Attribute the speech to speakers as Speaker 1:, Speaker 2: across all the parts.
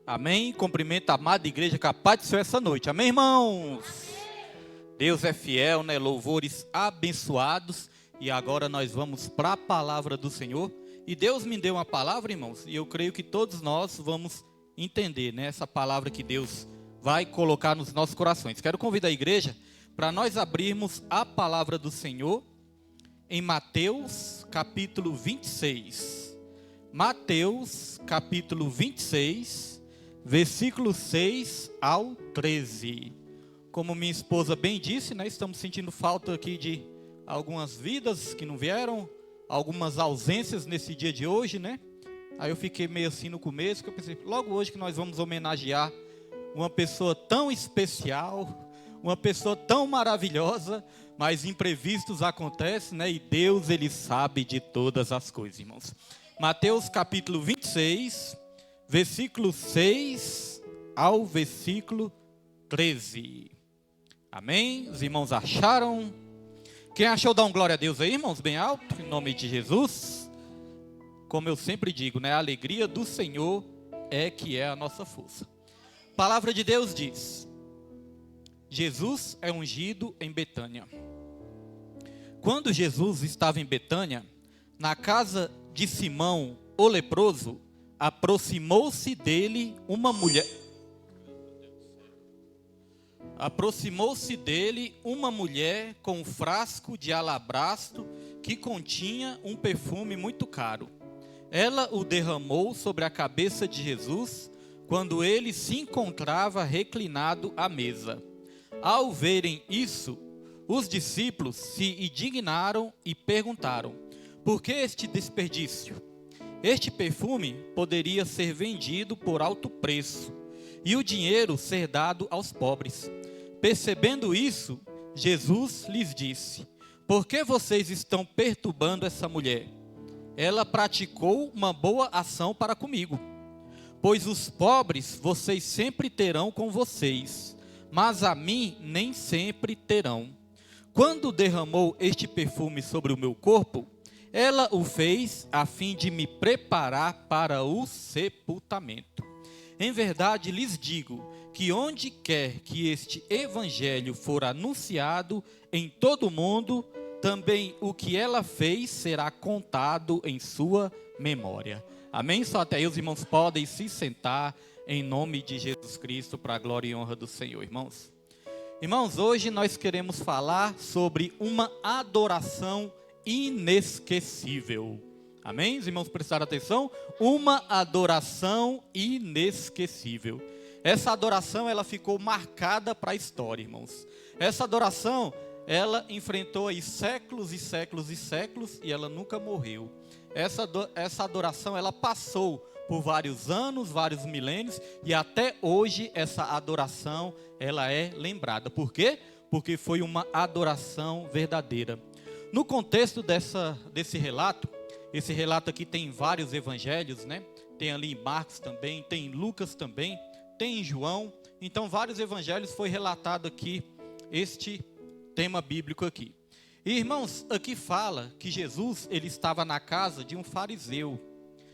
Speaker 1: Amém? Cumprimento a amada igreja com a paz do Senhor essa noite. Amém, irmãos? Deus é fiel, né? Louvores abençoados. E agora nós vamos para a palavra do Senhor. E Deus me deu uma palavra, irmãos, e eu creio que todos nós vamos entender, né? Essa palavra que Deus vai colocar nos nossos corações. Quero convidar a igreja para nós abrirmos a palavra do Senhor em Mateus capítulo 26. Mateus capítulo 26, versículo 6 ao 13. Como minha esposa bem disse, né, estamos sentindo falta aqui de algumas vidas que não vieram, algumas ausências nesse dia de hoje, né? Aí eu fiquei meio assim no começo, que eu pensei, logo hoje que nós vamos homenagear uma pessoa tão especial, uma pessoa tão maravilhosa, mas imprevistos acontecem, né? E Deus, Ele sabe de todas as coisas, irmãos. Mateus capítulo 26, versículo 6 ao versículo 13. Amém? Os irmãos acharam? Quem achou, dá um glória a Deus aí, irmãos, bem alto, em nome de Jesus. Como eu sempre digo, né? A alegria do Senhor é que é a nossa força. A palavra de Deus diz: Jesus é ungido em Betânia. Quando Jesus estava em Betânia, na casa de Simão, o leproso, aproximou-se dele uma mulher com um frasco de alabastro que continha um perfume muito caro. Ela o derramou sobre a cabeça de Jesus quando ele se encontrava reclinado à mesa. Ao verem isso, os discípulos se indignaram e perguntaram: por que este desperdício? Este perfume poderia ser vendido por alto preço e o dinheiro ser dado aos pobres. Percebendo isso, Jesus lhes disse: por que vocês estão perturbando essa mulher? Ela praticou uma boa ação para comigo. Pois os pobres vocês sempre terão com vocês, mas a mim nem sempre terão. Quando derramou este perfume sobre o meu corpo, ela o fez a fim de me preparar para o sepultamento. Em verdade lhes digo que onde quer que este evangelho for anunciado em todo o mundo, também o que ela fez será contado em sua memória. Amém? Só até aí os irmãos podem se sentar em nome de Jesus Cristo para a glória e honra do Senhor, irmãos. Irmãos, hoje nós queremos falar sobre uma adoração inesquecível. Amém? Os irmãos prestaram atenção? Uma adoração inesquecível. Essa adoração, ela ficou marcada para a história, irmãos. Essa adoração, ela enfrentou aí séculos e séculos e séculos e ela nunca morreu. Essa adoração, ela passou por vários anos, vários milênios, e até hoje essa adoração, ela é lembrada. Por quê? Porque foi uma adoração verdadeira. No contexto desse relato, esse relato aqui tem vários evangelhos, né? Tem ali em Marcos também, tem em Lucas também, tem em João. Então vários evangelhos foi relatado aqui este tema bíblico aqui. E, irmãos, aqui fala que Jesus, ele estava na casa de um fariseu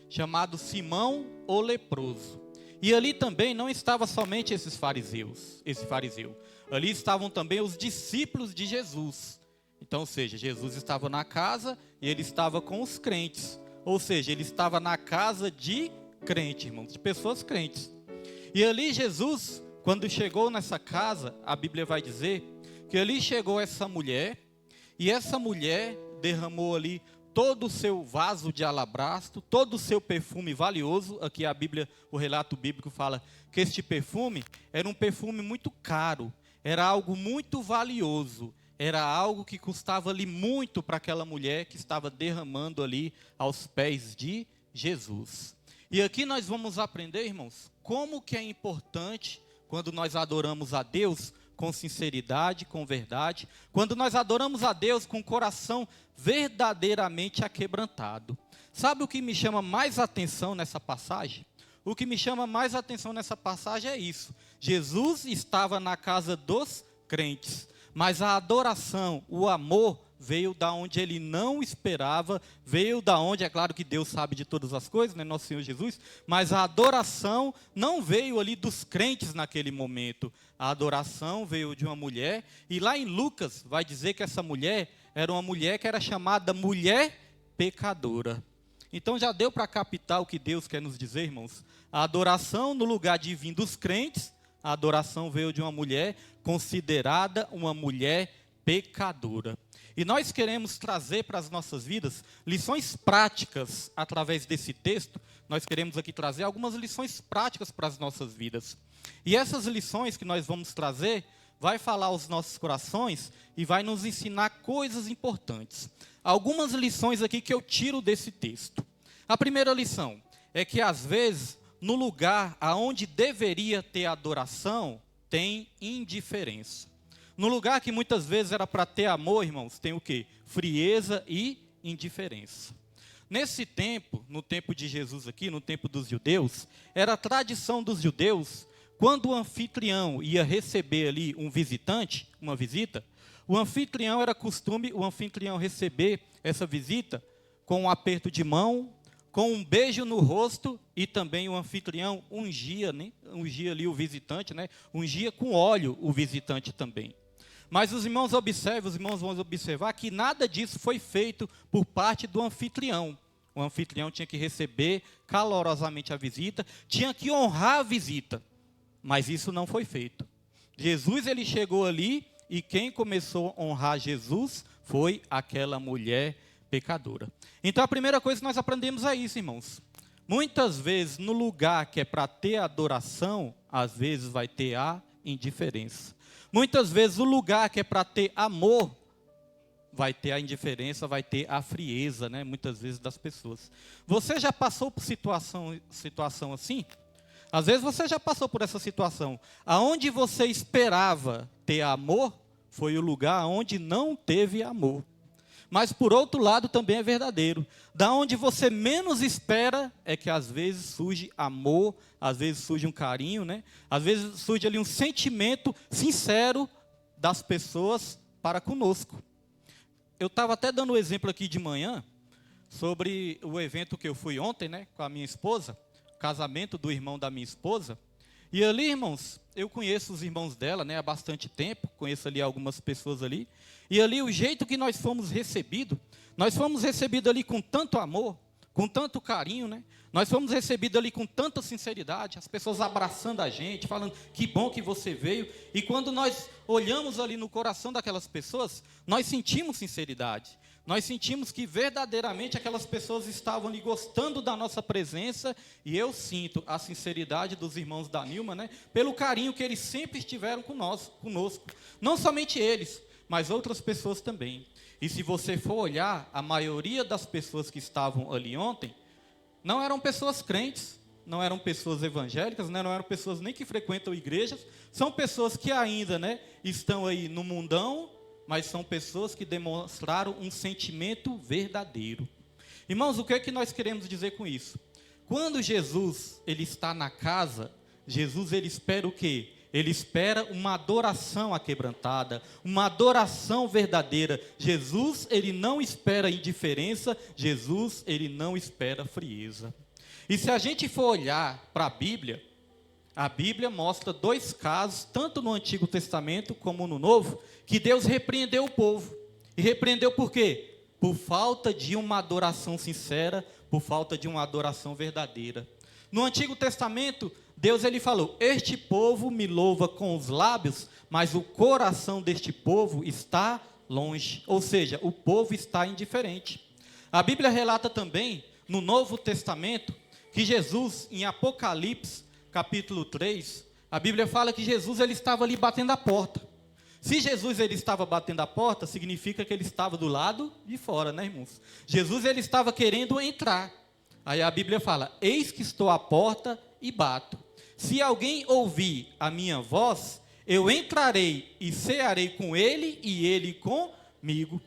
Speaker 1: chamado Simão o leproso. E ali também não estava somente esse fariseu. Ali estavam também os discípulos de Jesus. Então, ou seja, Jesus estava na casa e ele estava com os crentes. Ou seja, ele estava na casa de crente, irmãos, de pessoas crentes. E ali Jesus, quando chegou nessa casa, a Bíblia vai dizer que ali chegou essa mulher, e essa mulher derramou ali todo o seu vaso de alabastro, todo o seu perfume valioso. Aqui a Bíblia, o relato bíblico fala que este perfume era um perfume muito caro, era algo muito valioso, era algo que custava ali muito para aquela mulher que estava derramando ali aos pés de Jesus. E aqui nós vamos aprender, irmãos, como que é importante quando nós adoramos a Deus com sinceridade, com verdade, quando nós adoramos a Deus com o coração verdadeiramente aquebrantado. Sabe o que me chama mais atenção nessa passagem? O que me chama mais atenção nessa passagem é isso: Jesus estava na casa dos crentes, mas a adoração, o amor veio da onde ele não esperava, veio da onde, é claro que Deus sabe de todas as coisas, né, nosso Senhor Jesus, mas a adoração não veio ali dos crentes naquele momento. A adoração veio de uma mulher, e lá em Lucas vai dizer que essa mulher era uma mulher que era chamada mulher pecadora. Então já deu para captar o que Deus quer nos dizer, irmãos? A adoração, no lugar de vir dos crentes, a adoração veio de uma mulher considerada uma mulher pecadora. E nós queremos trazer para as nossas vidas lições práticas através desse texto. Nós queremos aqui trazer algumas lições práticas para as nossas vidas. E essas lições que nós vamos trazer vai falar aos nossos corações e vai nos ensinar coisas importantes. Algumas lições aqui que eu tiro desse texto. A primeira lição é que às vezes no lugar aonde deveria ter adoração, tem indiferença. No lugar que muitas vezes era para ter amor, irmãos, tem o quê? Frieza e indiferença. Nesse tempo, no tempo de Jesus aqui, no tempo dos judeus, era a tradição dos judeus, quando o anfitrião ia receber ali um visitante, uma visita, o anfitrião era costume, o anfitrião receber essa visita com um aperto de mão, com um beijo no rosto, e também o anfitrião ungia, né? Ungia ali o visitante, né? Ungia com óleo o visitante também. Mas os irmãos vão observar que nada disso foi feito por parte do anfitrião. O anfitrião tinha que receber calorosamente a visita, tinha que honrar a visita, mas isso não foi feito. Jesus, ele chegou ali, e quem começou a honrar Jesus foi aquela mulher pecadora. Então a primeira coisa que nós aprendemos é isso, irmãos. Muitas vezes no lugar que é para ter adoração, às vezes vai ter a indiferença. Muitas vezes o lugar que é para ter amor, vai ter a indiferença, vai ter a frieza, né? Muitas vezes das pessoas. Você já passou por situação assim? Às vezes você já passou por essa situação. Aonde você esperava ter amor, foi o lugar onde não teve amor. Mas por outro lado também é verdadeiro. Da onde você menos espera é que às vezes surge amor, às vezes surge um carinho, né? Às vezes surge ali um sentimento sincero das pessoas para conosco. Eu estava até dando um exemplo aqui de manhã sobre o evento que eu fui ontem, né, com a minha esposa, casamento do irmão da minha esposa. E ali, irmãos, eu conheço os irmãos dela, né, há bastante tempo, conheço ali algumas pessoas ali. E ali o jeito que nós fomos recebidos ali com tanto amor, com tanto carinho, né? Nós fomos recebidos ali com tanta sinceridade, as pessoas abraçando a gente, falando que bom que você veio. E quando nós olhamos ali no coração daquelas pessoas, nós sentimos sinceridade. Nós sentimos que verdadeiramente aquelas pessoas estavam ali gostando da nossa presença, e eu sinto a sinceridade dos irmãos da Nilma, né? Pelo carinho que eles sempre estiveram conosco. Não somente eles, mas outras pessoas também. E se você for olhar, a maioria das pessoas que estavam ali ontem, não eram pessoas crentes, não eram pessoas evangélicas, né? Não eram pessoas nem que frequentam igrejas, são pessoas que ainda, né, estão aí no mundão, mas são pessoas que demonstraram um sentimento verdadeiro. Irmãos, o que é que nós queremos dizer com isso? Quando Jesus, ele está na casa, Jesus, ele espera o quê? Ele espera uma adoração aquebrantada, uma adoração verdadeira. Jesus, ele não espera indiferença, Jesus, ele não espera frieza. E se a gente for olhar para a Bíblia mostra dois casos, tanto no Antigo Testamento como no Novo, que Deus repreendeu o povo. E repreendeu por quê? Por falta de uma adoração sincera, por falta de uma adoração verdadeira. No Antigo Testamento, Deus, ele falou: este povo me louva com os lábios, mas o coração deste povo está longe. Ou seja, o povo está indiferente. A Bíblia relata também, no Novo Testamento, que Jesus, em Apocalipse, capítulo 3, a Bíblia fala que Jesus, ele estava ali batendo a porta. Se Jesus, ele estava batendo a porta, significa que ele estava do lado de fora, né, irmãos? Jesus, ele estava querendo entrar. Aí a Bíblia fala: eis que estou à porta e bato. Se alguém ouvir a minha voz, eu entrarei e cearei com ele e ele comigo.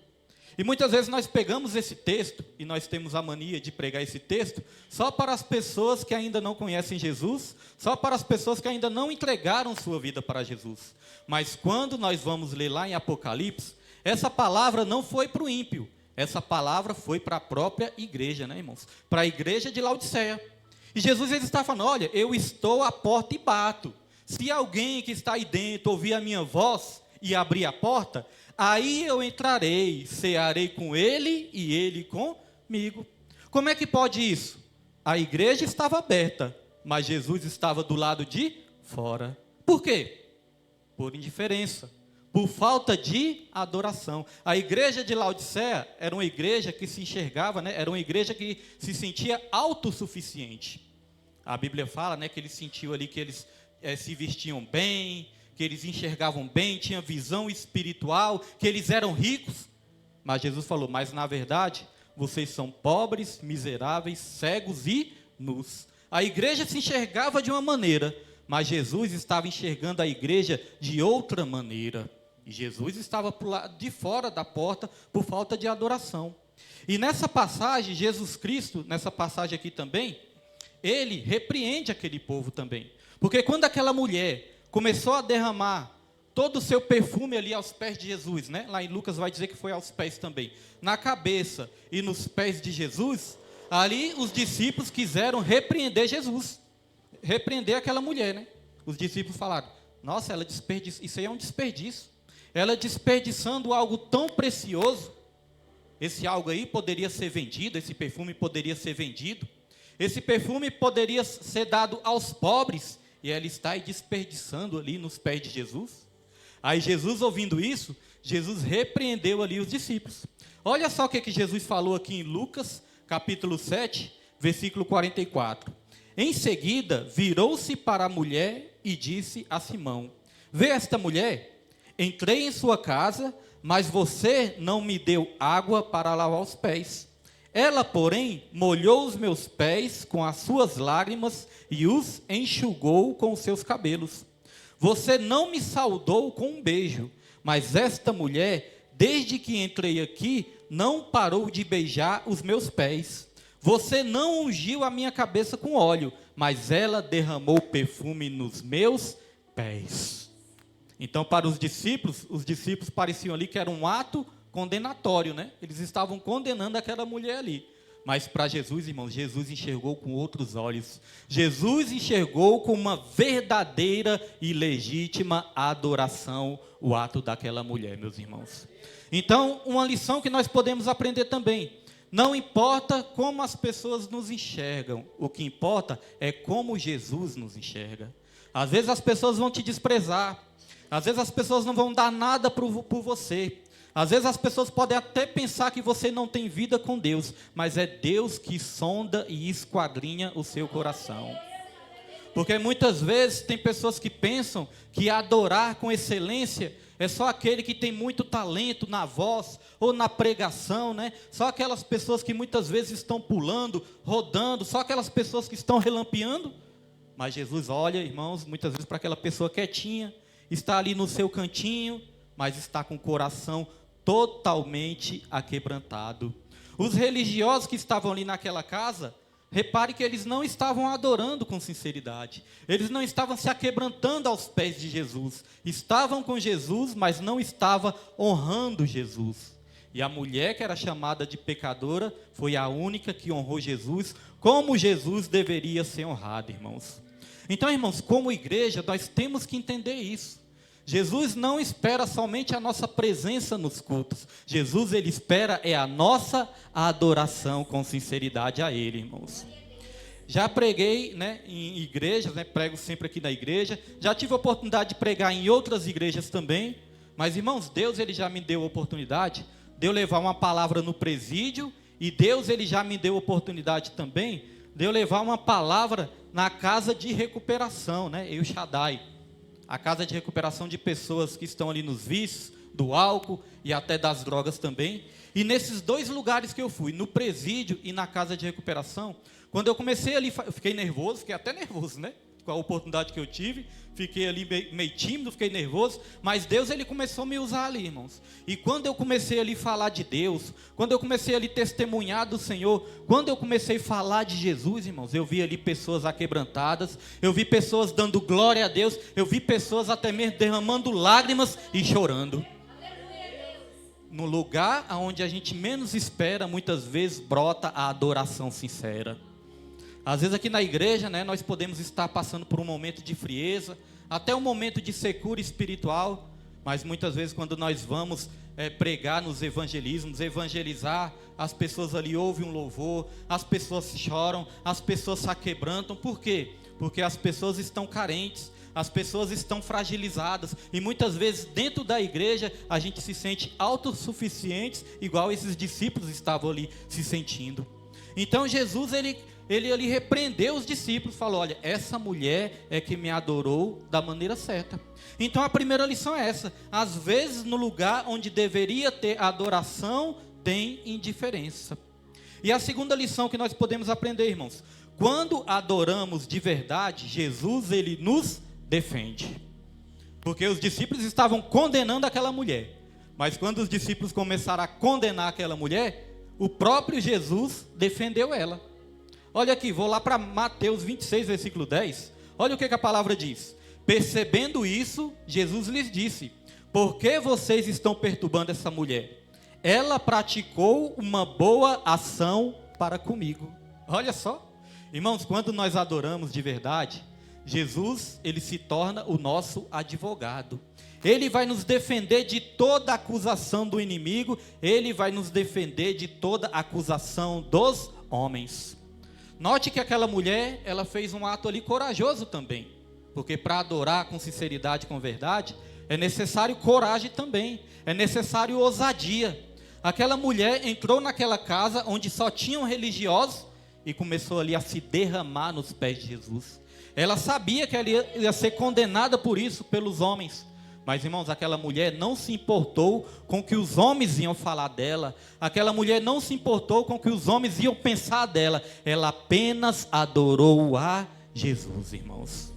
Speaker 1: E muitas vezes nós pegamos esse texto, e nós temos a mania de pregar esse texto, só para as pessoas que ainda não conhecem Jesus, só para as pessoas que ainda não entregaram sua vida para Jesus. Mas quando nós vamos ler lá em Apocalipse, essa palavra não foi para o ímpio, essa palavra foi para a própria igreja, né, irmãos? Para a igreja de Laodiceia. E Jesus ele está falando, olha, eu estou à porta e bato. Se alguém que está aí dentro ouvir a minha voz e abrir a porta, aí eu entrarei, cearei com ele e ele comigo. Como é que pode isso? A igreja estava aberta, mas Jesus estava do lado de fora. Por quê? Por indiferença, por falta de adoração. A igreja de Laodiceia era uma igreja que se enxergava, né? Era uma igreja que se sentia autossuficiente. A Bíblia fala, né, que eles sentiam ali que eles se vestiam bem, que eles enxergavam bem, tinham visão espiritual, que eles eram ricos. Mas Jesus falou, mas na verdade, vocês são pobres, miseráveis, cegos e nus. A igreja se enxergava de uma maneira, mas Jesus estava enxergando a igreja de outra maneira. E Jesus estava por lá de fora da porta por falta de adoração. E nessa passagem, Jesus Cristo, nessa passagem aqui também, ele repreende aquele povo também. Porque quando aquela mulher começou a derramar todo o seu perfume ali aos pés de Jesus, né? Lá em Lucas vai dizer que foi aos pés também, na cabeça e nos pés de Jesus, ali os discípulos quiseram repreender Jesus, repreender aquela mulher, né? Os discípulos falaram, nossa, ela desperdiça, isso aí é um desperdício, ela desperdiçando algo tão precioso, esse algo aí poderia ser vendido, esse perfume poderia ser vendido, esse perfume poderia ser dado aos pobres, e ela está aí desperdiçando ali nos pés de Jesus. Aí Jesus, ouvindo isso, Jesus repreendeu ali os discípulos. Olha só o que Jesus falou aqui em Lucas, capítulo 7, versículo 44. Em seguida, virou-se para a mulher e disse a Simão, vê esta mulher? Entrei em sua casa, mas você não me deu água para lavar os pés. Ela, porém, molhou os meus pés com as suas lágrimas e os enxugou com os seus cabelos. Você não me saudou com um beijo, mas esta mulher, desde que entrei aqui, não parou de beijar os meus pés. Você não ungiu a minha cabeça com óleo, mas ela derramou perfume nos meus pés. Então, para os discípulos pareciam ali que era um ato condenatório, né? Eles estavam condenando aquela mulher ali. Mas para Jesus, irmãos, Jesus enxergou com outros olhos. Jesus enxergou com uma verdadeira e legítima adoração o ato daquela mulher, meus irmãos. Então, uma lição que nós podemos aprender também. Não importa como as pessoas nos enxergam, o que importa é como Jesus nos enxerga. Às vezes as pessoas vão te desprezar, às vezes as pessoas não vão dar nada por você. Às vezes as pessoas podem até pensar que você não tem vida com Deus, mas é Deus que sonda e esquadrinha o seu coração. Porque muitas vezes tem pessoas que pensam que adorar com excelência é só aquele que tem muito talento na voz ou na pregação, né? Só aquelas pessoas que muitas vezes estão pulando, rodando, só aquelas pessoas que estão relampeando. Mas Jesus olha, irmãos, muitas vezes para aquela pessoa quietinha, está ali no seu cantinho, mas está com o coração totalmente aquebrantado. Os religiosos que estavam ali naquela casa, repare que eles não estavam adorando com sinceridade. Eles não estavam se aquebrantando aos pés de Jesus. Estavam com Jesus, mas não estavam honrando Jesus. E a mulher que era chamada de pecadora foi a única que honrou Jesus, como Jesus deveria ser honrado, irmãos. Então, irmãos, como igreja, nós temos que entender isso. Jesus não espera somente a nossa presença nos cultos. Jesus, ele espera a nossa adoração com sinceridade a Ele, irmãos. Já preguei, né, em igrejas, né, prego sempre aqui na igreja. Já tive a oportunidade de pregar em outras igrejas também. Mas, irmãos, Deus ele já me deu a oportunidade de eu levar uma palavra no presídio. E Deus ele já me deu a oportunidade também de eu levar uma palavra na casa de recuperação, né, El Shaddai. A casa de recuperação de pessoas que estão ali nos vícios, do álcool e até das drogas também. E nesses dois lugares que eu fui, no presídio e na casa de recuperação, quando eu comecei ali, eu fiquei nervoso, fiquei até nervoso, né? Com a oportunidade que eu tive, fiquei ali meio tímido, fiquei nervoso, mas Deus ele começou a me usar ali, irmãos. E quando eu comecei ali a falar de Deus, quando eu comecei ali a testemunhar do Senhor, quando eu comecei a falar de Jesus, irmãos, eu vi ali pessoas aquebrantadas, eu vi pessoas dando glória a Deus, eu vi pessoas até mesmo derramando lágrimas e chorando. no lugar onde a gente menos espera, muitas vezes brota a adoração sincera. Às vezes aqui na igreja, né, nós podemos estar passando por um momento de frieza, até um momento de secura espiritual, mas muitas vezes quando nós vamos pregar nos evangelismos, evangelizar, as pessoas ali ouvem um louvor, as pessoas choram, as pessoas se aquebrantam. Por quê? Porque as pessoas estão carentes, as pessoas estão fragilizadas, e muitas vezes dentro da igreja a gente se sente autossuficientes, igual esses discípulos estavam ali se sentindo. Então Jesus, ele repreendeu os discípulos, falou: olha, essa mulher é que me adorou da maneira certa. Então a primeira lição é essa: às vezes no lugar onde deveria ter adoração, tem indiferença. E a segunda lição que nós podemos aprender, irmãos: quando adoramos de verdade, Jesus, ele nos defende. Porque os discípulos estavam condenando aquela mulher, mas quando os discípulos começaram a condenar aquela mulher, o próprio Jesus defendeu ela. Olha aqui, vou lá para Mateus 26, versículo 10. Olha o que a palavra diz: percebendo isso, Jesus lhes disse: por que vocês estão perturbando essa mulher? Ela praticou uma boa ação para comigo. Olha só, irmãos, quando nós adoramos de verdade, Jesus, ele se torna o nosso advogado. Ele vai nos defender de toda acusação do inimigo, ele vai nos defender de toda acusação dos homens. Note que aquela mulher, ela fez um ato ali corajoso também, porque para adorar com sinceridade, com verdade, é necessário coragem também, é necessário ousadia. Aquela mulher entrou naquela casa onde só tinham religiosos e começou ali a se derramar nos pés de Jesus. Ela sabia que ela ia ser condenada por isso, pelos homens. Mas, irmãos, aquela mulher não se importou com o que os homens iam falar dela. Aquela mulher não se importou com o que os homens iam pensar dela. Ela apenas adorou a Jesus, irmãos.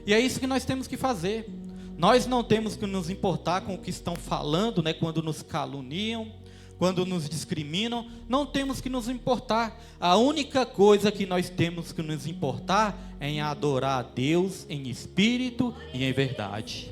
Speaker 1: E é isso que nós temos que fazer. Nós não temos que nos importar com o que estão falando, né, quando nos caluniam, quando nos discriminam. Não temos que nos importar. A única coisa que nós temos que nos importar é em adorar a Deus em espírito e em verdade.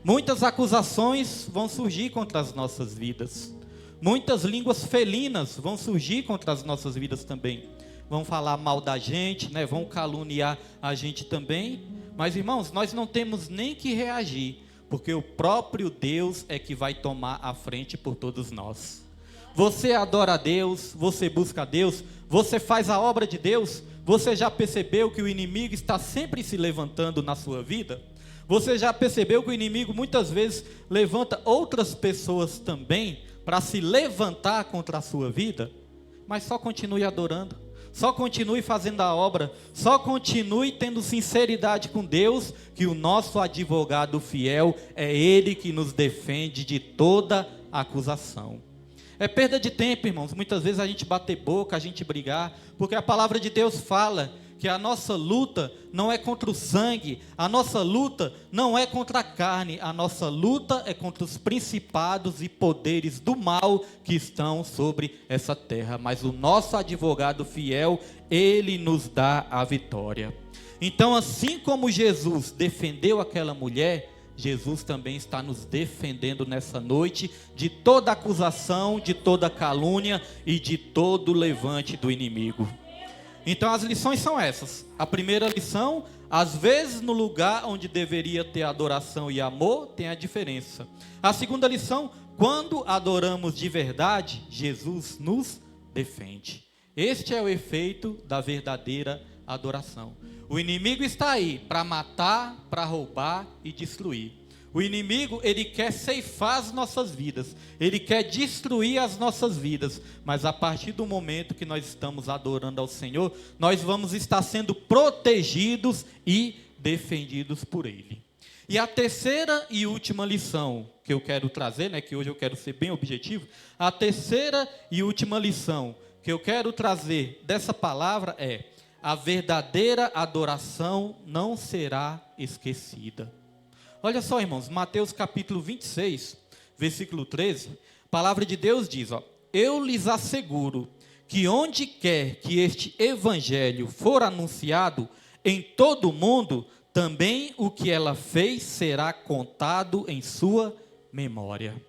Speaker 1: Muitas acusações vão surgir contra as nossas vidas. Muitas línguas felinas vão surgir contra as nossas vidas também. Vão falar mal da gente, né? Vão caluniar a gente também. Mas, irmãos, nós não temos nem que reagir, porque o próprio Deus é que vai tomar a frente por todos nós. Você adora a Deus, você busca a Deus, você faz a obra de Deus. Você já percebeu que o inimigo está sempre se levantando na sua vida? Você já percebeu que o inimigo muitas vezes levanta outras pessoas também para se levantar contra a sua vida? Mas só continue adorando, só continue fazendo a obra, só continue tendo sinceridade com Deus, que o nosso advogado fiel é Ele que nos defende de toda acusação. É perda de tempo, irmãos, muitas vezes a gente bater boca, a gente brigar, porque a palavra de Deus fala que a nossa luta não é contra o sangue, a nossa luta não é contra a carne, a nossa luta é contra os principados e poderes do mal que estão sobre essa terra. Mas o nosso advogado fiel, ele nos dá a vitória. Então, assim como Jesus defendeu aquela mulher, Jesus também está nos defendendo nessa noite de toda acusação, de toda calúnia e de todo levante do inimigo. Então as lições são essas. A primeira lição: às vezes no lugar onde deveria ter adoração e amor, tem a diferença. A segunda lição: quando adoramos de verdade, Jesus nos defende. Este é o efeito da verdadeira adoração. O inimigo está aí para matar, para roubar e destruir. O inimigo, ele quer ceifar as nossas vidas, ele quer destruir as nossas vidas, mas a partir do momento que nós estamos adorando ao Senhor, nós vamos estar sendo protegidos e defendidos por Ele. E a terceira e última lição que eu quero trazer, né, que hoje eu quero ser bem objetivo, a terceira e última lição que eu quero trazer dessa palavra é: a verdadeira adoração não será esquecida. Olha só, irmãos, Mateus capítulo 26, versículo 13, a palavra de Deus diz, eu lhes asseguro que onde quer que este evangelho for anunciado, em todo o mundo, também o que ela fez será contado em sua memória.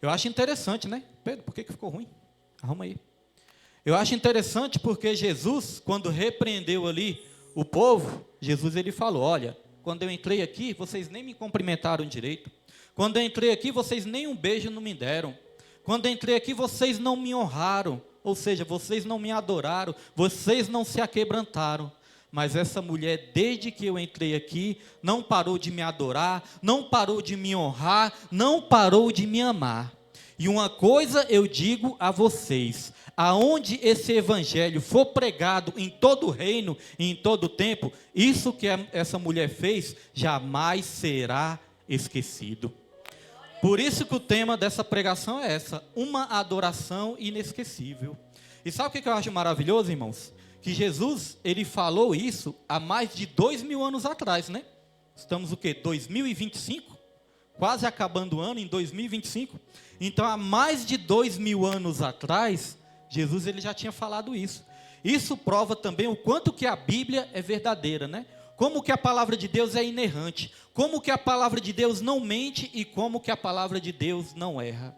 Speaker 1: Eu acho interessante, né? Pedro, por que ficou ruim? Arruma aí. Eu acho interessante porque Jesus, quando repreendeu ali o povo, Jesus ele falou, olha, quando eu entrei aqui, vocês nem me cumprimentaram direito. Quando eu entrei aqui, vocês nem um beijo não me deram. Quando eu entrei aqui, vocês não me honraram. Ou seja, vocês não me adoraram, vocês não se aquebrantaram. Mas essa mulher, desde que eu entrei aqui, não parou de me adorar, não parou de me honrar, não parou de me amar. E uma coisa eu digo a vocês, aonde esse evangelho for pregado em todo o reino e em todo o tempo, isso que essa mulher fez jamais será esquecido. Por isso que o tema dessa pregação é essa, uma adoração inesquecível. E sabe o que eu acho maravilhoso, irmãos? Que Jesus, ele falou isso há mais de 2000 anos atrás, né? Estamos o quê? 2025? Quase acabando o ano, em 2025. Então, há mais de 2000 anos atrás, Jesus ele já tinha falado isso. Isso prova também o quanto que a Bíblia é verdadeira, né? Como que a palavra de Deus é inerrante, como que a palavra de Deus não mente e como que a palavra de Deus não erra.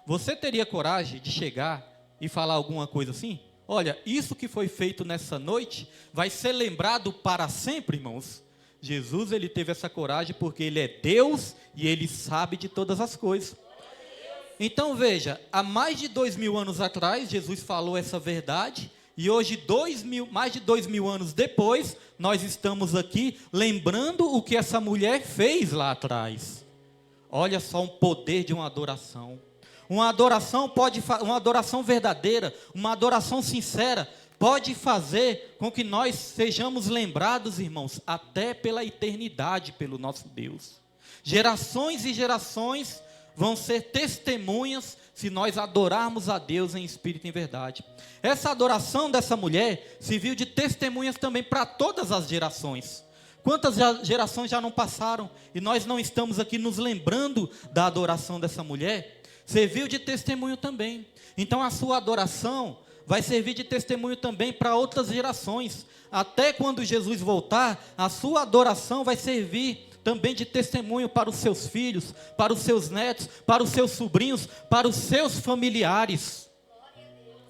Speaker 1: Você teria coragem de chegar e falar alguma coisa assim? Olha, isso que foi feito nessa noite vai ser lembrado para sempre, irmãos. Jesus ele teve essa coragem porque ele é Deus e ele sabe de todas as coisas. Então veja, há mais de 2000 anos atrás, Jesus falou essa verdade, e hoje, mais de 2000 anos depois, nós estamos aqui lembrando o que essa mulher fez lá atrás. Olha só um poder de uma adoração. Uma adoração verdadeira, uma adoração sincera, pode fazer com que nós sejamos lembrados, irmãos, até pela eternidade, pelo nosso Deus. Gerações e gerações vão ser testemunhas se nós adorarmos a Deus em espírito e em verdade. Essa adoração dessa mulher serviu de testemunhas também para todas as gerações. Quantas gerações já não passaram e nós não estamos aqui nos lembrando da adoração dessa mulher? Serviu de testemunho também. Então a sua adoração vai servir de testemunho também para outras gerações. Até quando Jesus voltar, a sua adoração vai servir também de testemunho para os seus filhos, para os seus netos, para os seus sobrinhos, para os seus familiares.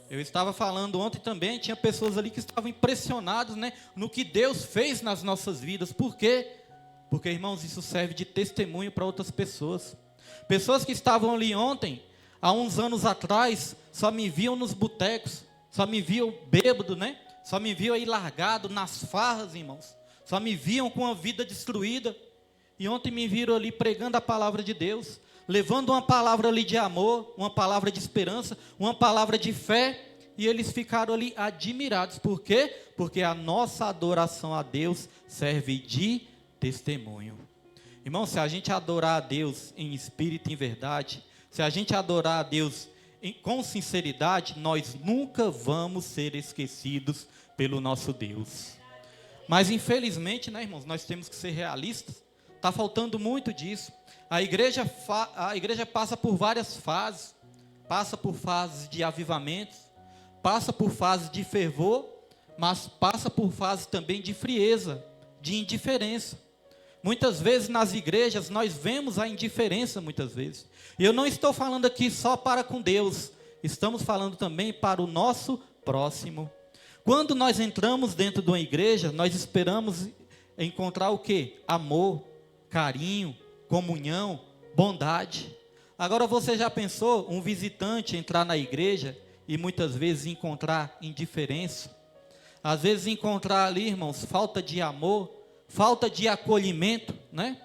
Speaker 1: Eu estava falando ontem também, tinha pessoas ali que estavam impressionadas, né, no que Deus fez nas nossas vidas. Por quê? Porque, irmãos, isso serve de testemunho para outras pessoas. Pessoas que estavam ali ontem, há uns anos atrás, só me viam nos botecos, só me viam bêbado, né? Só me viam aí largado nas farras, irmãos. Só me viam com a vida destruída. E ontem me viram ali pregando a palavra de Deus, levando uma palavra ali de amor, uma palavra de esperança, uma palavra de fé, e eles ficaram ali admirados. Por quê? Porque a nossa adoração a Deus serve de testemunho. Irmão, se a gente adorar a Deus em espírito e em verdade, se a gente adorar a Deus com sinceridade, nós nunca vamos ser esquecidos pelo nosso Deus. Mas infelizmente, né, irmãos, nós temos que ser realistas. Está faltando muito disso. A igreja passa por várias fases. Passa por fases de avivamentos, passa por fases de fervor, mas passa por fases também de frieza, de indiferença. Muitas vezes nas igrejas nós vemos a indiferença muitas vezes. E eu não estou falando aqui só para com Deus, estamos falando também para o nosso próximo. Quando nós entramos dentro de uma igreja, nós esperamos encontrar o quê? Amor, carinho, comunhão, bondade. Agora você já pensou um visitante entrar na igreja e muitas vezes encontrar indiferença? Às vezes encontrar ali, irmãos, falta de amor, falta de acolhimento, né?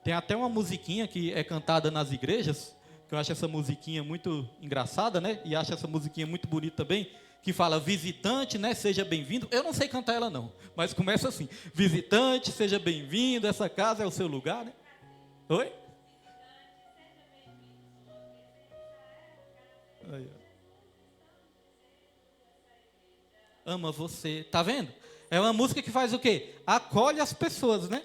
Speaker 1: Tem até uma musiquinha que é cantada nas igrejas, que eu acho essa musiquinha muito engraçada, né? E acho essa musiquinha muito bonita também, que fala, visitante, né? Seja bem-vindo. Eu não sei cantar ela não, mas começa assim, visitante, seja bem-vindo, essa casa é o seu lugar, né? Oi? Aí, ama você, tá vendo? É uma música que faz o quê? Acolhe as pessoas, né?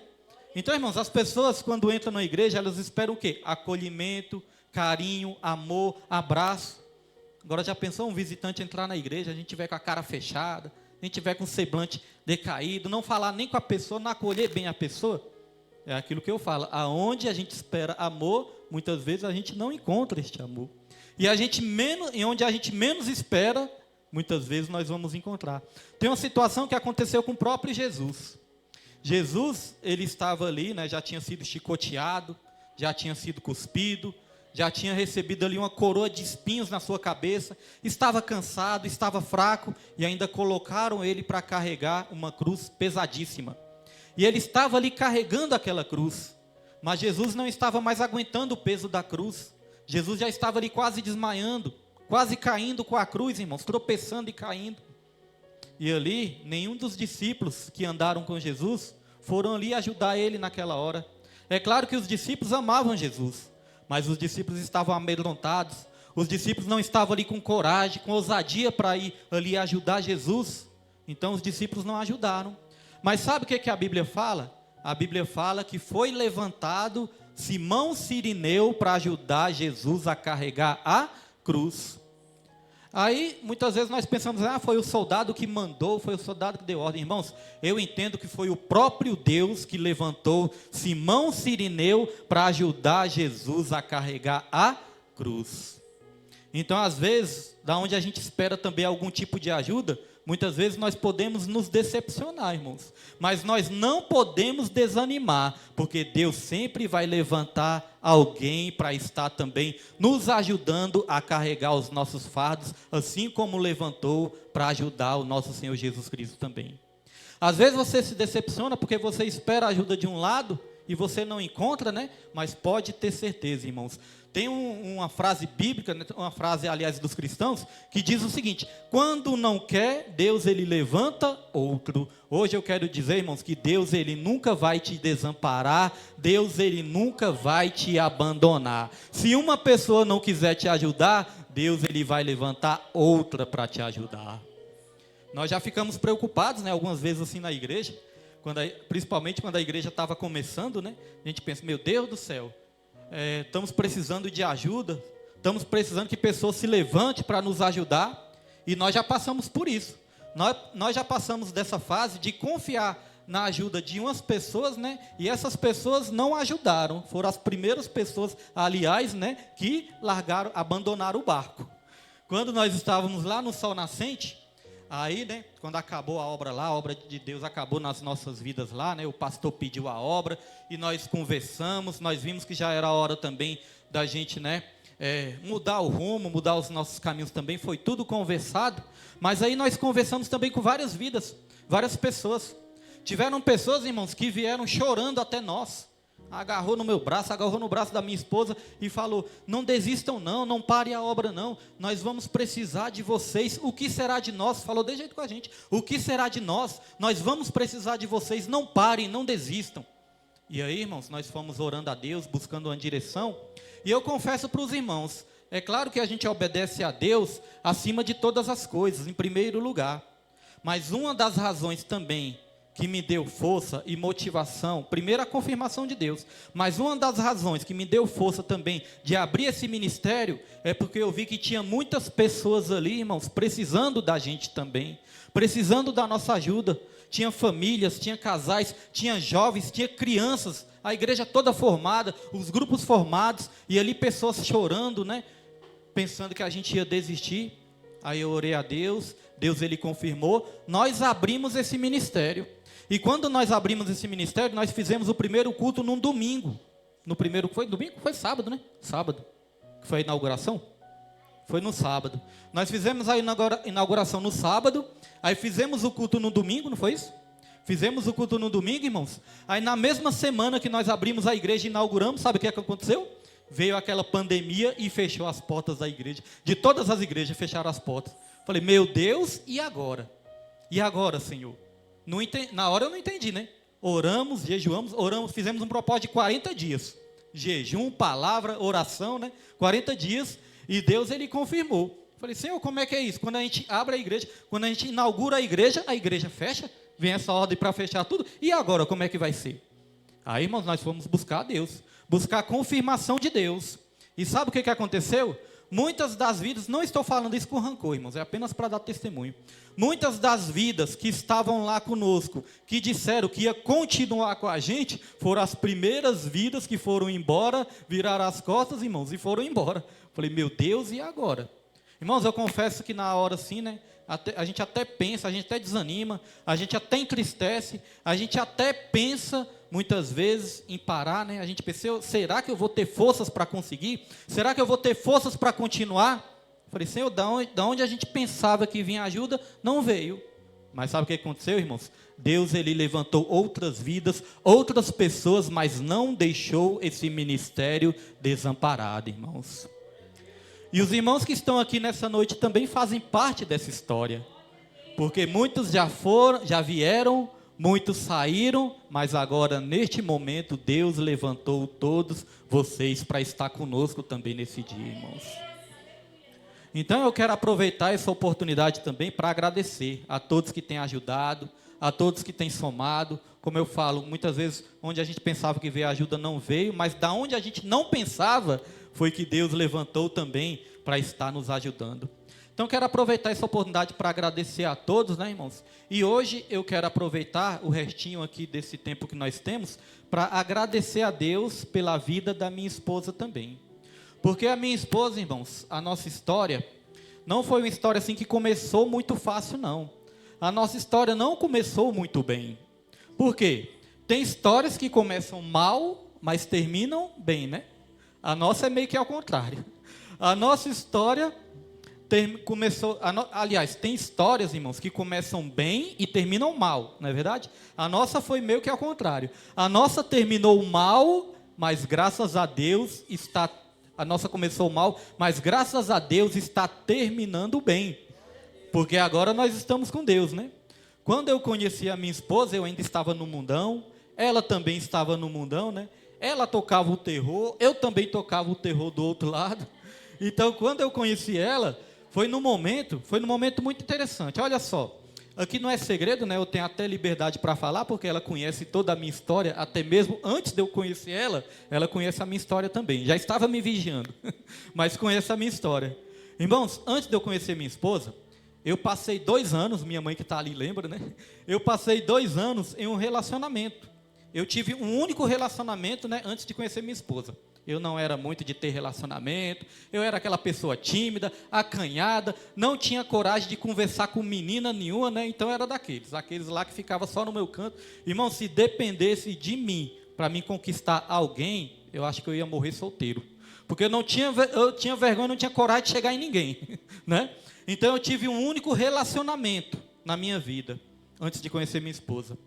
Speaker 1: Então, irmãos, as pessoas quando entram na igreja, elas esperam o quê? Acolhimento, carinho, amor, abraço. Agora já pensou um visitante entrar na igreja, a gente tiver com a cara fechada, a gente tiver com o semblante decaído, não falar nem com a pessoa, não acolher bem a pessoa? É aquilo que eu falo, aonde a gente espera amor, muitas vezes a gente não encontra este amor. E onde a gente menos espera, muitas vezes nós vamos encontrar. Tem uma situação que aconteceu com o próprio Jesus. Jesus, ele estava ali, né, já tinha sido chicoteado, já tinha sido cuspido, já tinha recebido ali uma coroa de espinhos na sua cabeça, estava cansado, estava fraco, e ainda colocaram ele para carregar uma cruz pesadíssima. E ele estava ali carregando aquela cruz, mas Jesus não estava mais aguentando o peso da cruz. Jesus já estava ali quase desmaiando, quase caindo com a cruz, irmãos, tropeçando e caindo. E ali, nenhum dos discípulos que andaram com Jesus foram ali ajudar ele naquela hora. É claro que os discípulos amavam Jesus, mas os discípulos estavam amedrontados, os discípulos não estavam ali com coragem, com ousadia para ir ali ajudar Jesus. Então os discípulos não ajudaram. Mas sabe o que a Bíblia fala? A Bíblia fala que foi levantado Simão Cirineu para ajudar Jesus a carregar a cruz. Aí, muitas vezes nós pensamos, foi o soldado que mandou, foi o soldado que deu ordem. Irmãos, eu entendo que foi o próprio Deus que levantou Simão Cirineu para ajudar Jesus a carregar a cruz. Então, às vezes, da onde a gente espera também algum tipo de ajuda, muitas vezes nós podemos nos decepcionar, irmãos. Mas nós não podemos desanimar, porque Deus sempre vai levantar alguém para estar também nos ajudando a carregar os nossos fardos, assim como levantou para ajudar o nosso Senhor Jesus Cristo também. Às vezes você se decepciona porque você espera a ajuda de um lado e você não encontra, né? Mas pode ter certeza, irmãos. Tem uma frase bíblica, né? Uma frase, aliás, dos cristãos, que diz o seguinte: quando não quer, Deus ele levanta outro. Hoje eu quero dizer, irmãos, que Deus ele nunca vai te desamparar, Deus ele nunca vai te abandonar. Se uma pessoa não quiser te ajudar, Deus ele vai levantar outra para te ajudar. Nós já ficamos preocupados, né, algumas vezes assim na igreja, principalmente quando a igreja estava começando, né? A gente pensa, meu Deus do céu, estamos precisando de ajuda, estamos precisando que pessoas se levantem para nos ajudar, e nós já passamos por isso. Nós já passamos dessa fase de confiar na ajuda de umas pessoas, né? E essas pessoas não ajudaram, foram as primeiras pessoas, aliás, né, que abandonaram o barco. Quando nós estávamos lá no Sol Nascente, aí, né, quando acabou a obra lá, a obra de Deus acabou nas nossas vidas lá, né, o pastor pediu a obra, e nós conversamos, nós vimos que já era a hora também da gente, né, mudar o rumo, mudar os nossos caminhos também, foi tudo conversado, mas aí nós conversamos também com várias vidas, várias pessoas. Tiveram pessoas, irmãos, que vieram chorando até nós, agarrou no meu braço, agarrou no braço da minha esposa e falou, não desistam não, não parem a obra não, nós vamos precisar de vocês, o que será de nós? Falou de jeito com a gente, o que será de nós? Nós vamos precisar de vocês, não parem, não desistam. E aí, irmãos, nós fomos orando a Deus, buscando uma direção, e eu confesso para os irmãos, é claro que a gente obedece a Deus acima de todas as coisas, em primeiro lugar, mas uma das razões também que me deu força e motivação, primeiro a confirmação de Deus, mas uma das razões que me deu força também de abrir esse ministério, é porque eu vi que tinha muitas pessoas ali, irmãos, precisando da gente também, precisando da nossa ajuda, tinha famílias, tinha casais, tinha jovens, tinha crianças, a igreja toda formada, os grupos formados, e ali pessoas chorando, né, pensando que a gente ia desistir. Aí eu orei a Deus, Deus ele confirmou, nós abrimos esse ministério. E quando nós abrimos esse ministério, nós fizemos o primeiro culto num domingo. Foi domingo? Foi sábado, né? Sábado. Foi a inauguração? Foi no sábado. Nós fizemos a inauguração no sábado, aí fizemos o culto no domingo, não foi isso? Fizemos o culto no domingo, irmãos. Aí na mesma semana que nós abrimos a igreja e inauguramos, sabe o que aconteceu? Veio aquela pandemia e fechou as portas da igreja. De todas as igrejas fecharam as portas. Falei, meu Deus, e agora? E agora, Senhor? Na hora eu não entendi, né? Oramos, jejuamos, fizemos um propósito de 40 dias. Jejum, palavra, oração, né? 40 dias, e Deus, ele confirmou. Falei, Senhor, como é que é isso? Quando a gente abre a igreja, quando a gente inaugura a igreja fecha, vem essa ordem para fechar tudo, e agora como é que vai ser? Aí, irmãos, nós fomos buscar a Deus, buscar a confirmação de Deus. E sabe o que aconteceu? Muitas das vidas, não estou falando isso com rancor, irmãos, é apenas para dar testemunho. Muitas das vidas que estavam lá conosco, que disseram que ia continuar com a gente, foram as primeiras vidas que foram embora, viraram as costas, irmãos, e foram embora. Falei, meu Deus, e agora? Irmãos, eu confesso que na hora assim, né, a gente até pensa, a gente até desanima, a gente até entristece, a gente até pensa muitas vezes em parar, né? A gente pensa, será que eu vou ter forças para conseguir? Será que eu vou ter forças para continuar? Falei, Senhor, da onde a gente pensava que vinha ajuda, não veio. Mas sabe o que aconteceu, irmãos? Deus, Ele levantou outras vidas, outras pessoas, mas não deixou esse ministério desamparado, irmãos. E os irmãos que estão aqui nessa noite também fazem parte dessa história. Porque muitos já vieram, muitos saíram, mas agora, neste momento, Deus levantou todos vocês para estar conosco também nesse dia, irmãos. Então, eu quero aproveitar essa oportunidade também para agradecer a todos que têm ajudado, a todos que têm somado. Como eu falo, muitas vezes, onde a gente pensava que veio ajuda, não veio, mas da onde a gente não pensava, foi que Deus levantou também para estar nos ajudando. Então, quero aproveitar essa oportunidade para agradecer a todos, né, irmãos? E hoje eu quero aproveitar o restinho aqui desse tempo que nós temos para agradecer a Deus pela vida da minha esposa também. Porque a minha esposa, irmãos, a nossa história, não foi uma história assim que começou muito fácil, não. A nossa história não começou muito bem. Por quê? Tem histórias que começam mal, mas terminam bem, né? A nossa é meio que ao contrário. A nossa história começou... Aliás, tem histórias, irmãos, que começam bem e terminam mal, não é verdade? A nossa foi meio que ao contrário. A nossa terminou mal, mas graças a Deus está... A nossa começou mal, mas graças a Deus está terminando bem. Porque agora nós estamos com Deus, né? Quando eu conheci a minha esposa, eu ainda estava no mundão. Ela também estava no mundão, né? Ela tocava o terror, eu também tocava o terror do outro lado. Então, quando eu conheci ela, foi num momento muito interessante. Olha só, aqui não é segredo, né? Eu tenho até liberdade para falar, porque ela conhece toda a minha história, até mesmo antes de eu conhecer ela conhece a minha história também. Já estava me vigiando, mas conhece a minha história. Irmãos, antes de eu conhecer minha esposa, eu passei 2 anos, minha mãe que está ali lembra, né? Eu passei 2 anos em um relacionamento. Eu tive um único relacionamento, né, antes de conhecer minha esposa. Eu não era muito de ter relacionamento, eu era aquela pessoa tímida, acanhada, não tinha coragem de conversar com menina nenhuma, né? Então era aqueles lá que ficavam só no meu canto. Irmão, se dependesse de mim para me conquistar alguém, eu acho que eu ia morrer solteiro. Porque eu tinha vergonha, não tinha coragem de chegar em ninguém, né? Então eu tive um único relacionamento na minha vida, antes de conhecer minha esposa.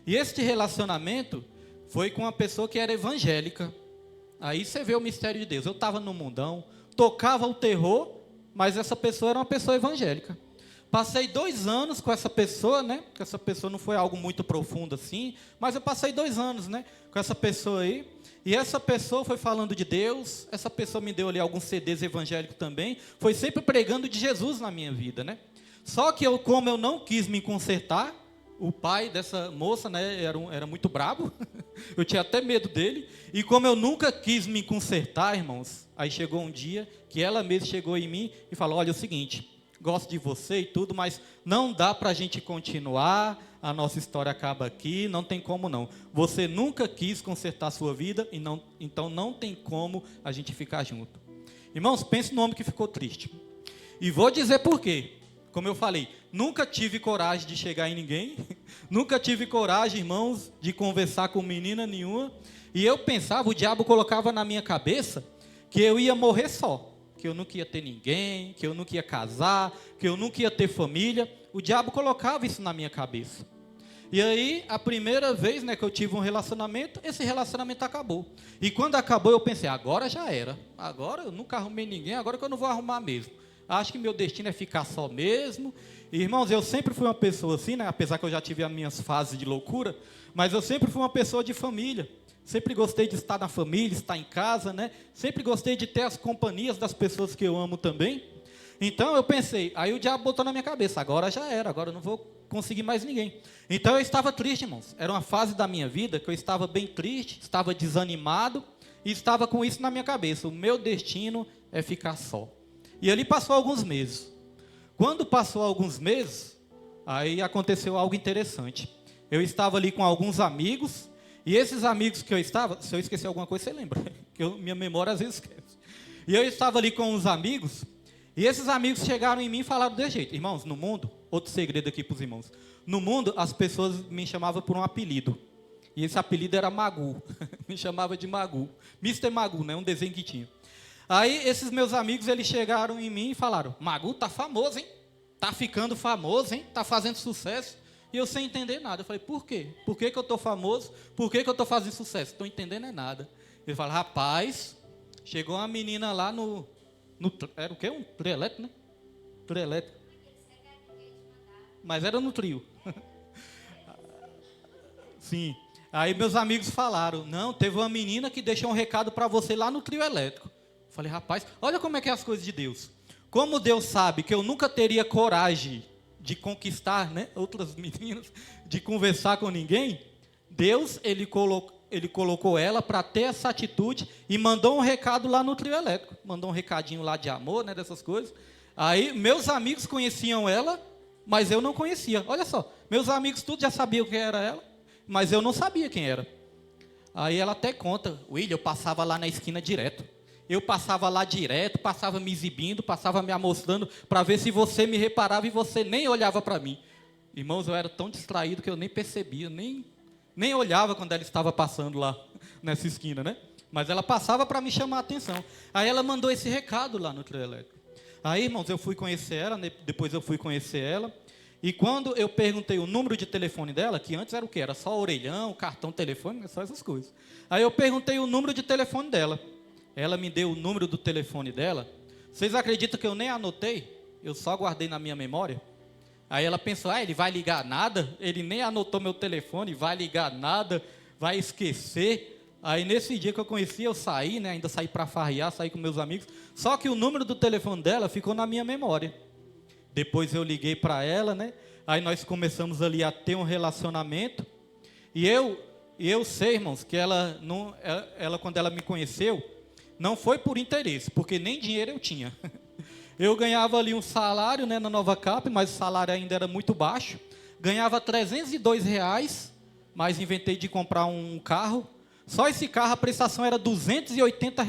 Speaker 1: E este relacionamento foi com uma pessoa que era evangélica. Aí você vê o mistério de Deus. Eu estava no mundão, tocava o terror, mas essa pessoa era uma pessoa evangélica. Passei 2 anos com essa pessoa, né? Que essa pessoa não foi algo muito profundo assim, mas eu passei 2 anos, né? Com essa pessoa aí. E essa pessoa foi falando de Deus, essa pessoa me deu ali alguns CDs evangélicos também, foi sempre pregando de Jesus na minha vida, né? Só que como eu não quis me consertar, o pai dessa moça, né, era muito brabo, eu tinha até medo dele, e como eu nunca quis me consertar, irmãos, aí chegou um dia que ela mesma chegou em mim e falou, olha, é o seguinte, gosto de você e tudo, mas não dá para a gente continuar, a nossa história acaba aqui, não tem como não. Você nunca quis consertar a sua vida, então não tem como a gente ficar junto. Irmãos, pense no homem que ficou triste. E vou dizer por quê. Como eu falei, nunca tive coragem de chegar em ninguém, nunca tive coragem, irmãos, de conversar com menina nenhuma, e eu pensava, o diabo colocava na minha cabeça que eu ia morrer só, que eu nunca ia ter ninguém, que eu nunca ia casar, que eu nunca ia ter família, o diabo colocava isso na minha cabeça. E aí, a primeira vez, né, que eu tive um relacionamento, esse relacionamento acabou. E quando acabou, eu pensei, agora já era, agora eu nunca arrumei ninguém, agora que eu não vou arrumar mesmo. Acho que meu destino é ficar só mesmo. E, irmãos, eu sempre fui uma pessoa assim, né? Apesar que eu já tive as minhas fases de loucura, mas eu sempre fui uma pessoa de família. Sempre gostei de estar na família, estar em casa, né? Sempre gostei de ter as companhias das pessoas que eu amo também. Então eu pensei, aí o diabo botou na minha cabeça, agora já era, agora eu não vou conseguir mais ninguém. Então eu estava triste, irmãos. Era uma fase da minha vida que eu estava bem triste, estava desanimado e estava com isso na minha cabeça. O meu destino é ficar só. E ali passou alguns meses. Quando passou alguns meses, aí aconteceu algo interessante. Eu estava ali com alguns amigos, e esses amigos que eu estava, se eu esquecer alguma coisa, você lembra, que minha memória às vezes esquece. E eu estava ali com uns amigos, e esses amigos chegaram em mim e falaram desse jeito: irmãos, no mundo, outro segredo aqui para os irmãos, no mundo as pessoas me chamavam por um apelido, e esse apelido era Magu, me chamava de Magu, Mister Magu, né, um desenho que tinha. Aí esses meus amigos, eles chegaram em mim e falaram: Magu tá famoso, hein? Tá ficando famoso, hein? Tá fazendo sucesso. E eu sem entender nada. Eu falei: por quê? Por que eu tô famoso? Por que eu tô fazendo sucesso? Estou entendendo é nada. Ele fala: rapaz, chegou uma menina lá no era o quê? Um trio elétrico, né? Trio elétrico. Mas era no trio. Sim. Aí meus amigos falaram: não, teve uma menina que deixou um recado para você lá no trio elétrico. Falei: rapaz, olha como é que é as coisas de Deus. Como Deus sabe que eu nunca teria coragem de conquistar, né, outras meninas, de conversar com ninguém, Deus, ele colocou ela para ter essa atitude e mandou um recado lá no trio elétrico. Mandou um recadinho lá de amor, né, dessas coisas. Aí meus amigos conheciam ela, mas eu não conhecia. Olha só, meus amigos tudo já sabiam quem era ela, mas eu não sabia quem era. Aí ela até conta: William, eu passava lá na esquina direto. Eu passava lá direto, passava me exibindo, passava me amostrando para ver se você me reparava e você nem olhava para mim. Irmãos, eu era tão distraído que eu nem percebia, nem olhava quando ela estava passando lá nessa esquina, né? Mas ela passava para me chamar a atenção. Aí ela mandou esse recado lá no trio elétrico. Aí, irmãos, eu fui conhecer ela, depois eu fui conhecer ela. E quando eu perguntei o número de telefone dela, que antes era o quê? Era só orelhão, cartão telefone, só essas coisas. Aí eu perguntei o número de telefone dela. Ela me deu o número do telefone dela. Vocês acreditam que eu nem anotei? Eu só guardei na minha memória. Aí ela pensou: ele vai ligar nada? Ele nem anotou meu telefone, vai ligar nada, vai esquecer. Aí nesse dia que eu conheci, eu saí, né, ainda saí para farrear, saí com meus amigos. Só que o número do telefone dela ficou na minha memória. Depois eu liguei para ela, né? Aí nós começamos ali a ter um relacionamento. E eu sei, irmãos, que ela quando ela me conheceu, não foi por interesse, porque nem dinheiro eu tinha. Eu ganhava ali um salário, né, na Nova Cap, mas o salário ainda era muito baixo. Ganhava R$ 302, mas inventei de comprar um carro. Só esse carro, a prestação era R$ 280.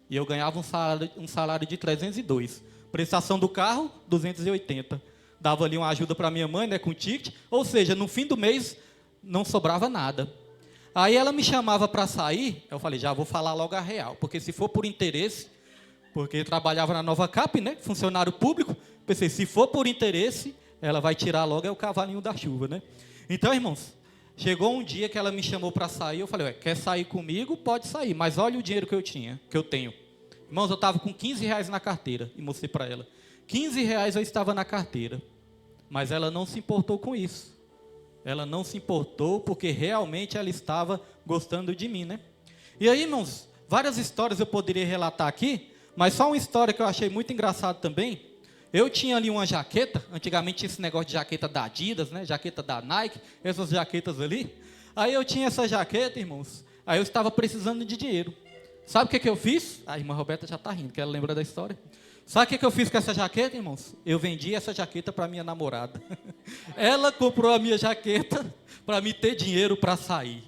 Speaker 1: E eu ganhava um salário de 302. Prestação do carro, 280. Dava ali uma ajuda para minha mãe, né, com ticket. Ou seja, no fim do mês, não sobrava nada. Aí ela me chamava para sair, eu falei: já vou falar logo a real, porque se for por interesse, porque eu trabalhava na Nova Cap, né, funcionário público, pensei, se for por interesse, ela vai tirar logo o cavalinho da chuva, né? Então, irmãos, chegou um dia que ela me chamou para sair, eu falei: quer sair comigo? Pode sair, mas olha o dinheiro que eu tenho. Irmãos, eu estava com R$ 15 na carteira, e mostrei para ela. R$ 15 eu estava na carteira, mas ela não se importou com isso. Ela não se importou porque realmente ela estava gostando de mim, né? E aí, irmãos, várias histórias eu poderia relatar aqui, mas só uma história que eu achei muito engraçada também. Eu tinha ali uma jaqueta, antigamente tinha esse negócio de jaqueta da Adidas, né? Jaqueta da Nike, essas jaquetas ali. Aí eu tinha essa jaqueta, irmãos, aí eu estava precisando de dinheiro. Sabe o que eu fiz? A irmã Roberta já está rindo, que ela lembra da história. Sabe o que eu fiz com essa jaqueta, irmãos? Eu vendi essa jaqueta para minha namorada. Ela comprou a minha jaqueta para me ter dinheiro para sair.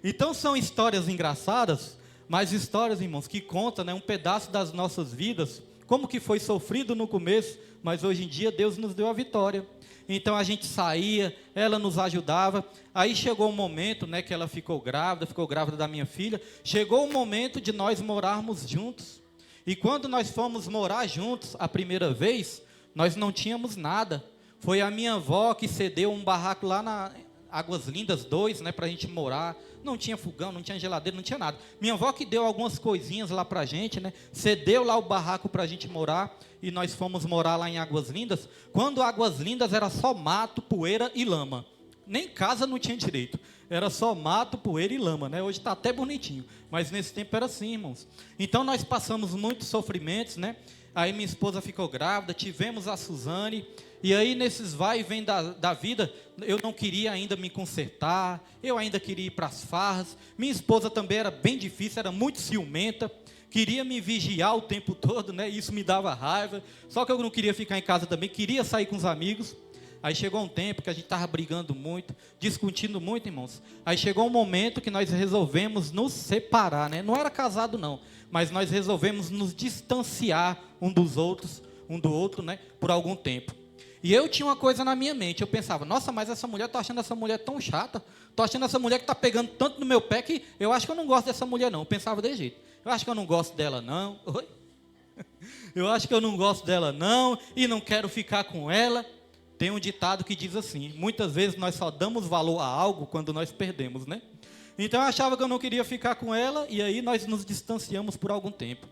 Speaker 1: Então são histórias engraçadas, mas histórias, irmãos, que contam, né, um pedaço das nossas vidas, como que foi sofrido no começo, mas hoje em dia Deus nos deu a vitória. Então a gente saía, ela nos ajudava. Aí chegou um momento, né, que ela ficou grávida da minha filha. Chegou o momento de nós morarmos juntos. E quando nós fomos morar juntos a primeira vez, nós não tínhamos nada. Foi a minha avó que cedeu um barraco lá na Águas Lindas 2, né, para a gente morar. Não tinha fogão, não tinha geladeira, não tinha nada. Minha avó que deu algumas coisinhas lá para a gente, né, cedeu lá o barraco para a gente morar. E nós fomos morar lá em Águas Lindas. Quando Águas Lindas era só mato, poeira e lama. Nem casa não tinha direito. Era só mato, poeira e lama, né? Hoje está até bonitinho. Mas nesse tempo era assim, irmãos. Então nós passamos muitos sofrimentos, né? Aí minha esposa ficou grávida, tivemos a Suzane. E aí nesses vai e vem da vida, eu não queria ainda me consertar. Eu ainda queria ir para as farras. Minha esposa também era bem difícil, era muito ciumenta. queria me vigiar o tempo todo, né? Isso me dava raiva. Só que eu não queria ficar em casa também, queria sair com os amigos. Aí chegou um tempo que a gente estava brigando muito, discutindo muito, irmãos. Aí chegou um momento que nós resolvemos nos separar, né? Não era casado não, mas nós resolvemos nos distanciar um do outro, né? Por algum tempo. E eu tinha uma coisa na minha mente, eu pensava, nossa, mas essa mulher, tô achando essa mulher tão chata, tô achando essa mulher que está pegando tanto no meu pé que eu acho que eu não gosto dessa mulher não. Eu pensava desse jeito, eu acho que eu não gosto dela não, oi? Eu acho que eu não gosto dela não, e não quero ficar com ela. Tem um ditado que diz assim, muitas vezes nós só damos valor a algo quando nós perdemos, né? Então eu achava que eu não queria ficar com ela, e aí nós nos distanciamos por algum tempo.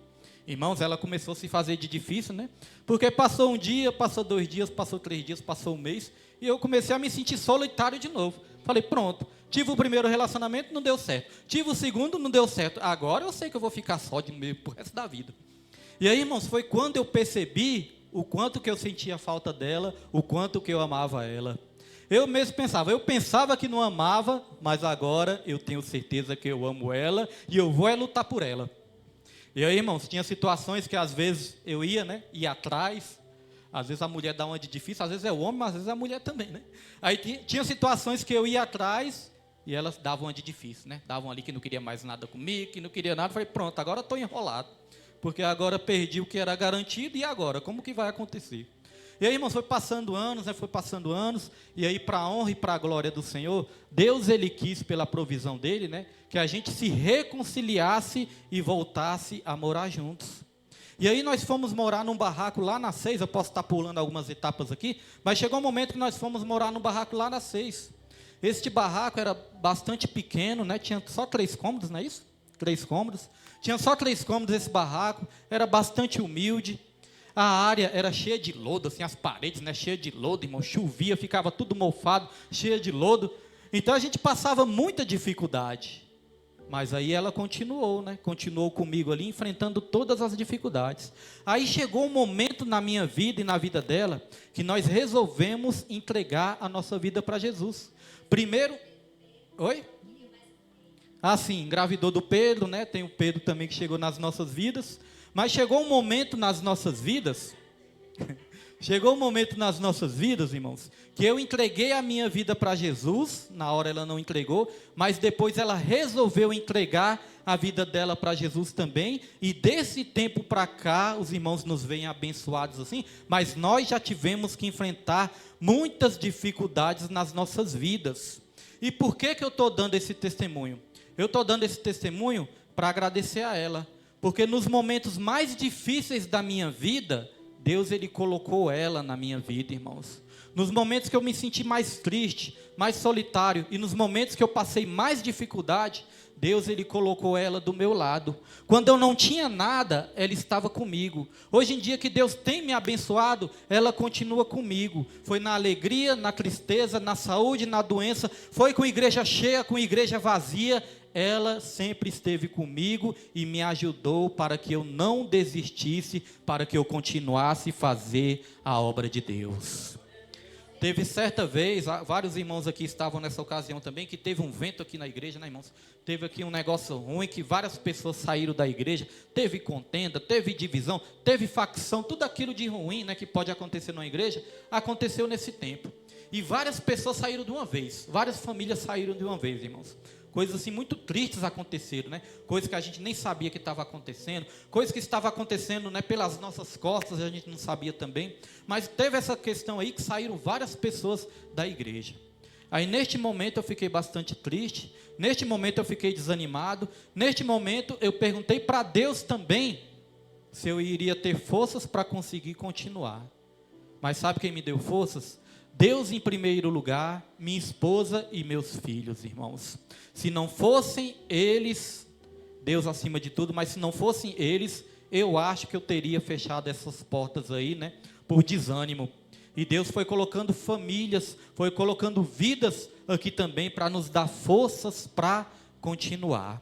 Speaker 1: Irmãos, ela começou a se fazer de difícil, né? Porque passou um dia, passou 2 dias, passou 3 dias, passou um mês, e eu comecei a me sentir solitário de novo. Falei, pronto, tive o primeiro relacionamento, não deu certo. Tive o segundo, não deu certo. Agora eu sei que eu vou ficar só de meio pro resto da vida. E aí, irmãos, foi quando eu percebi o quanto que eu sentia falta dela, o quanto que eu amava ela. Eu mesmo pensava que não amava, mas agora eu tenho certeza que eu amo ela e eu vou lutar por ela. E aí, irmãos, tinha situações que às vezes eu ia, né, ia atrás, às vezes a mulher dá uma de difícil, às vezes é o homem, mas às vezes é a mulher também, né? Aí tinha situações que eu ia atrás e elas davam uma de difícil, né? Davam ali que não queria mais nada comigo, que não queria nada, falei, pronto, agora estou enrolado. Porque agora perdi o que era garantido, e agora? Como que vai acontecer? E aí, irmãos, foi passando anos, e aí para a honra e para a glória do Senhor, Deus, Ele quis, pela provisão dEle, né, que a gente se reconciliasse e voltasse a morar juntos. E aí nós fomos morar num barraco lá na 6, eu posso estar pulando algumas etapas aqui, mas chegou um momento que nós fomos morar num barraco lá na 6. Este barraco era bastante pequeno, né, tinha só 3 cômodos, não é isso? 3 cômodos. Tinha só 3 cômodos esse barraco, era bastante humilde. A área era cheia de lodo, assim, as paredes, né, cheias de lodo, irmão, chovia, ficava tudo mofado, cheia de lodo. Então a gente passava muita dificuldade. Mas aí ela continuou, né? Continuou comigo ali, enfrentando todas as dificuldades. Aí chegou um momento na minha vida e na vida dela, que nós resolvemos entregar a nossa vida para Jesus. Primeiro, oi? Ah, sim, engravidou do Pedro, né? Tem o Pedro também que chegou nas nossas vidas. Mas chegou um momento nas nossas vidas, irmãos, que eu entreguei a minha vida para Jesus. Na hora ela não entregou, mas depois ela resolveu entregar a vida dela para Jesus também. E desse tempo para cá, os irmãos nos veem abençoados assim, mas nós já tivemos que enfrentar muitas dificuldades nas nossas vidas. E por que eu estou dando esse testemunho? Eu estou dando esse testemunho para agradecer a ela. Porque nos momentos mais difíceis da minha vida, Deus, Ele colocou ela na minha vida, irmãos. Nos momentos que eu me senti mais triste, mais solitário, e nos momentos que eu passei mais dificuldade, Deus, Ele colocou ela do meu lado. Quando eu não tinha nada, ela estava comigo. Hoje em dia que Deus tem me abençoado, ela continua comigo. Foi na alegria, na tristeza, na saúde, na doença, foi com igreja cheia, com igreja vazia. Ela sempre esteve comigo e me ajudou para que eu não desistisse, para que eu continuasse a fazer a obra de Deus. Teve certa vez, vários irmãos aqui estavam nessa ocasião também, que teve um vento aqui na igreja, né, irmãos? Teve aqui um negócio ruim, que várias pessoas saíram da igreja, teve contenda, teve divisão, teve facção, tudo aquilo de ruim, né, que pode acontecer numa igreja, aconteceu nesse tempo. E várias pessoas saíram de uma vez, várias famílias saíram de uma vez, irmãos. Coisas assim muito tristes aconteceram, né? Coisas que a gente nem sabia que estava acontecendo, coisas que estavam acontecendo, né, pelas nossas costas, a gente não sabia também. Mas teve essa questão aí que saíram várias pessoas da igreja. Aí neste momento eu fiquei bastante triste, neste momento eu fiquei desanimado, neste momento eu perguntei para Deus também se eu iria ter forças para conseguir continuar. Mas sabe quem me deu forças? Deus em primeiro lugar, minha esposa e meus filhos, irmãos. Se não fossem eles, Deus acima de tudo, mas se não fossem eles, eu acho que eu teria fechado essas portas aí, né, por desânimo. E Deus foi colocando famílias, foi colocando vidas aqui também para nos dar forças para continuar.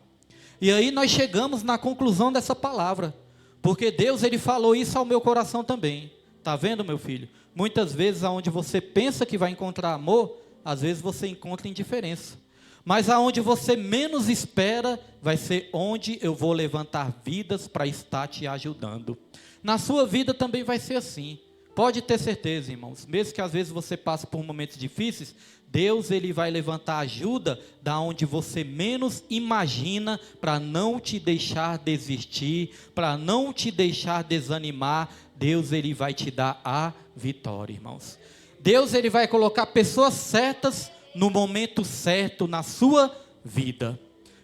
Speaker 1: E aí nós chegamos na conclusão dessa palavra, porque Deus, Ele falou isso ao meu coração também. Está vendo, meu filho? Muitas vezes, onde você pensa que vai encontrar amor, às vezes você encontra indiferença. Mas aonde você menos espera, vai ser onde eu vou levantar vidas para estar te ajudando. Na sua vida também vai ser assim. Pode ter certeza, irmãos, mesmo que às vezes você passe por momentos difíceis, Deus ele vai levantar ajuda da onde você menos imagina, para não te deixar desistir, para não te deixar desanimar. Deus ele vai te dar a vitória, irmãos. Deus ele vai colocar pessoas certas no momento certo na sua vida.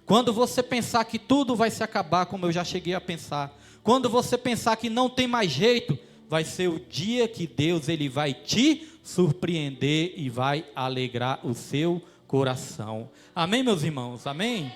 Speaker 1: Quando você pensar que tudo vai se acabar, como eu já cheguei a pensar, quando você pensar que não tem mais jeito, vai ser o dia que Deus ele vai te surpreender e vai alegrar o seu coração. Amém, meus irmãos? Amém?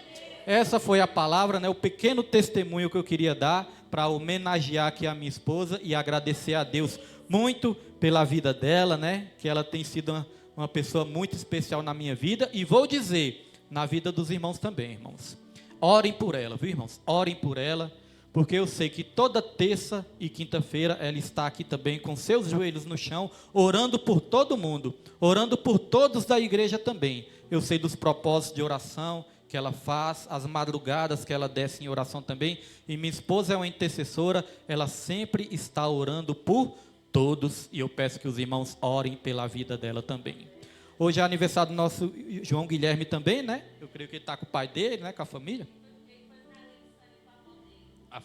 Speaker 1: Essa foi a palavra, né? O pequeno testemunho que eu queria dar para homenagear aqui a minha esposa e agradecer a Deus muito pela vida dela, né? Que ela tem sido uma pessoa muito especial na minha vida, e vou dizer, na vida dos irmãos também, irmãos. Orem por ela, viu, irmãos? Orem por ela, porque eu sei que toda terça e quinta-feira ela está aqui também com seus joelhos no chão, orando por todo mundo, orando por todos da igreja também. Eu sei dos propósitos de oração que ela faz, as madrugadas que ela desce em oração também, e minha esposa é uma intercessora, ela sempre está orando por todos, e eu peço que os irmãos orem pela vida dela também. Hoje é aniversário do nosso João Guilherme também, né? Eu creio que ele está com o pai dele, né? Com a família.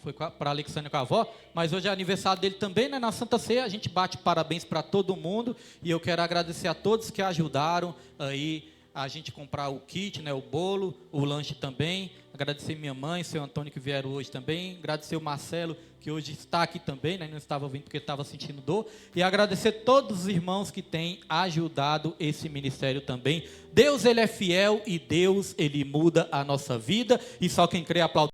Speaker 1: Foi para a Alexandre com a avó, mas hoje é aniversário dele também, né? Na Santa Ceia a gente bate parabéns para todo mundo, e eu quero agradecer a todos que ajudaram aí a gente comprar o kit, né? O bolo, o lanche também. Agradecer minha mãe, seu Antônio, que vieram hoje também. Agradecer o Marcelo, que hoje está aqui também, né? Não estava vindo porque estava sentindo dor. E agradecer todos os irmãos que têm ajudado esse ministério também. Deus ele é fiel, e Deus ele muda a nossa vida, e só quem crê aplaude.